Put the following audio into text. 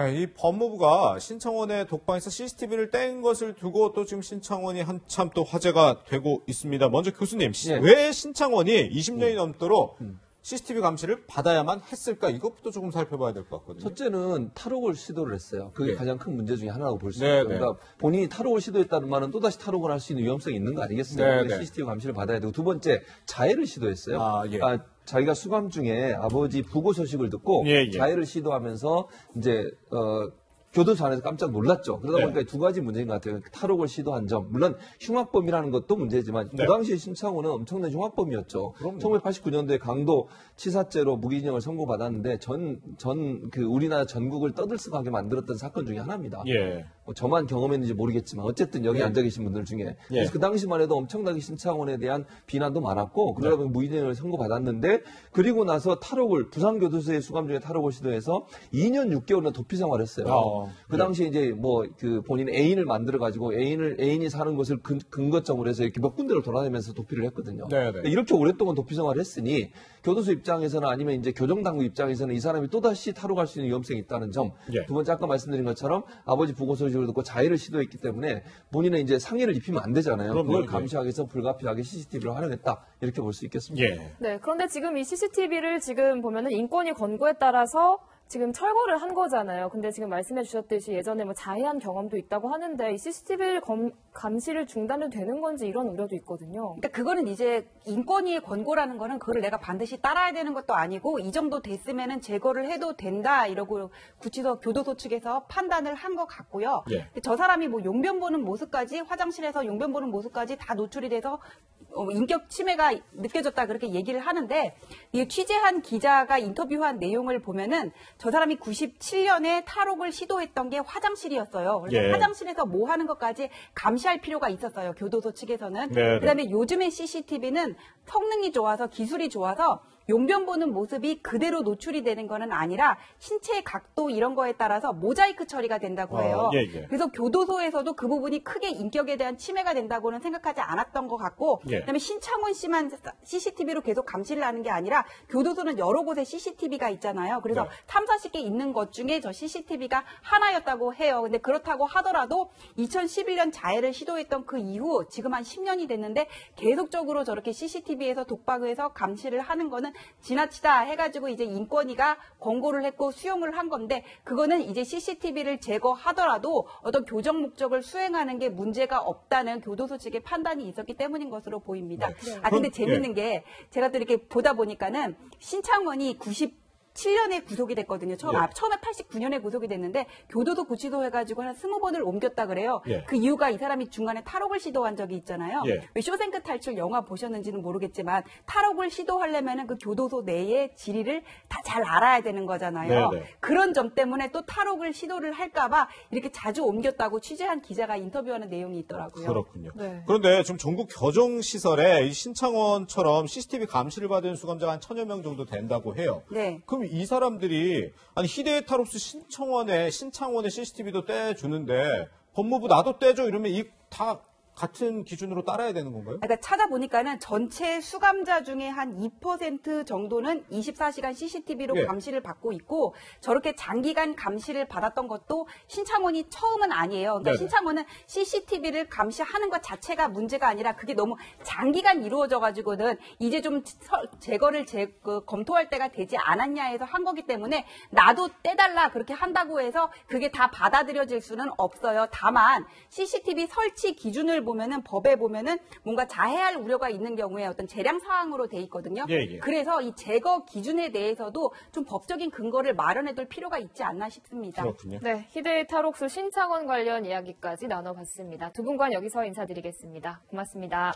이 법무부가 신창원의 독방에서 CCTV를 뗀 것을 두고 또 지금 신창원이 한참 또 화제가 되고 있습니다. 먼저 교수님, 왜 신창원이 20년이 넘도록 CCTV 감시를 받아야만 했을까? 이것부터 조금 살펴봐야 될 것 같거든요. 첫째는 탈옥을 시도를 했어요. 그게 가장 큰 문제 중에 하나라고 볼 수 있어요. 그러니까 본인이 탈옥을 시도했다는 말은 또다시 탈옥을 할 수 있는 위험성이 있는 거 아니겠어요? CCTV 감시를 받아야 되고, 두 번째, 자해를 시도했어요. 그러니까 자기가 수감 중에 아버지 부고 소식을 듣고 자해를 시도하면서 이제 교도소 안에서 깜짝 놀랐죠. 그러다 보니까 두 가지 문제인 것 같아요. 탈옥을 시도한 점. 물론 흉악범이라는 것도 문제지만 그 당시에 신창호는 엄청난 흉악범이었죠. 1989년도에 강도 치사죄로 무기징역을 선고받았는데 그 우리나라 전국을 떠들썩하게 만들었던 사건 중에 하나입니다. 뭐 저만 경험했는지 모르겠지만 어쨌든 여기 앉아 계신 분들 중에. 그래서 그 당시만 해도 엄청나게 신창원에 대한 비난도 많았고 그러다 보니 무기징역을 선고받았는데 그리고 나서 탈옥을 부산교도소에 수감 중에 탈옥을 시도해서 2년 6개월은 도피 생활을 했어요. 그 당시에 이제 뭐 그 본인 애인을 만들어 가지고 애인이 사는 곳을 근거점으로 해서 이렇게 몇 군데를 돌아다니면서 도피를 했거든요. 이렇게 오랫동안 도피 생활을 했으니 교도소 입장에서는 아니면 이제 교정당국 입장에서는 이 사람이 또다시 탈옥할 수 있는 위험성이 있다는 점. 두 번째 아까 말씀드린 것처럼 아버지 부고 소식을 듣고 자해를 시도했기 때문에 본인은 이제 상해를 입히면 안 되잖아요. 그걸 감시하기 위해서 불가피하게 CCTV를 활용했다. 이렇게 볼 수 있겠습니다. 네, 그런데 지금 이 CCTV를 지금 보면은 인권위 권고에 따라서 지금 철거를 한 거잖아요. 근데 지금 말씀해 주셨듯이 예전에 뭐 자해한 경험도 있다고 하는데 이 CCTV 감시를 중단해도 되는 건지 이런 우려도 있거든요. 그러니까 그거는 이제 인권위의 권고라는 거는 그걸 내가 반드시 따라야 되는 것도 아니고 이 정도 됐으면은 제거를 해도 된다 이러고 구치소 교도소 측에서 판단을 한 것 같고요. 저 사람이 뭐 용변 보는 모습까지 화장실에서 용변 보는 모습까지 다 노출이 돼서 인격 침해가 느껴졌다 그렇게 얘기를 하는데 이 취재한 기자가 인터뷰한 내용을 보면은 저 사람이 97년에 탈옥을 시도했던 게 화장실이었어요. 그래서 화장실에서 뭐 하는 것까지 감시할 필요가 있었어요. 교도소 측에서는. 그다음에 요즘의 CCTV는 성능이 좋아서 기술이 좋아서 용변 보는 모습이 그대로 노출이 되는 거는 아니라 신체 각도 이런 거에 따라서 모자이크 처리가 된다고 해요. 그래서 교도소에서도 그 부분이 크게 인격에 대한 침해가 된다고는 생각하지 않았던 것 같고 그다음에 신창원 씨만 CCTV로 계속 감시를 하는 게 아니라 교도소는 여러 곳에 CCTV가 있잖아요. 그래서 3, 40개 있는 것 중에 저 CCTV가 하나였다고 해요. 근데 그렇다고 하더라도 2011년 자해를 시도했던 그 이후 지금 한 10년이 됐는데 계속적으로 저렇게 CCTV에서 독박해서 감시를 하는 거는 지나치다 해가지고 이제 인권위가 권고를 했고 수용을 한 건데 그거는 이제 CCTV를 제거하더라도 어떤 교정 목적을 수행하는 게 문제가 없다는 교도소 측의 판단이 있었기 때문인 것으로 보입니다. 근데 재밌는 게 제가 또 이렇게 보다 보니까는 신창원이 97년에 구속이 됐거든요. 처음에 89년에 구속이 됐는데 교도소 구치소 해가지고 한 20번을 옮겼다 그래요. 그 이유가 이 사람이 중간에 탈옥을 시도한 적이 있잖아요. 왜 쇼생크 탈출 영화 보셨는지는 모르겠지만 탈옥을 시도하려면은 그 교도소 내의 지리를 다 잘 알아야 되는 거잖아요. 그런 점 때문에 또 탈옥을 시도를 할까봐 이렇게 자주 옮겼다고 취재한 기자가 인터뷰하는 내용이 있더라고요. 그렇군요. 그런데 지금 전국 교정시설에 이 신창원처럼 CCTV 감시를 받은 수감자가 한 1000여 명 정도 된다고 해요. 그럼 이 사람들이 아니 히데타롭스 신창원의 CCTV도 떼주는데 법무부 나도 떼줘 이러면 이 다 같은 기준으로 따라야 되는 건가요? 그러니까 찾아보니까는 전체 수감자 중에 한 2% 정도는 24시간 CCTV로 감시를 받고 있고 저렇게 장기간 감시를 받았던 것도 신창원이 처음은 아니에요. 그러니까 신창원은 CCTV를 감시하는 것 자체가 문제가 아니라 그게 너무 장기간 이루어져 가지고는 이제 좀 제거를 검토할 때가 되지 않았냐 해서 한 거기 때문에 나도 떼달라 그렇게 한다고 해서 그게 다 받아들여질 수는 없어요. 다만 CCTV 설치 기준을 보면은 법에 보면은 뭔가 자해할 우려가 있는 경우에 어떤 재량 사항으로 돼 있거든요. 그래서 이 제거 기준에 대해서도 좀 법적인 근거를 마련해둘 필요가 있지 않나 싶습니다. 그렇군요. 네, 히데타록스 신창원 관련 이야기까지 나눠봤습니다. 두 분과 여기서 인사드리겠습니다. 고맙습니다.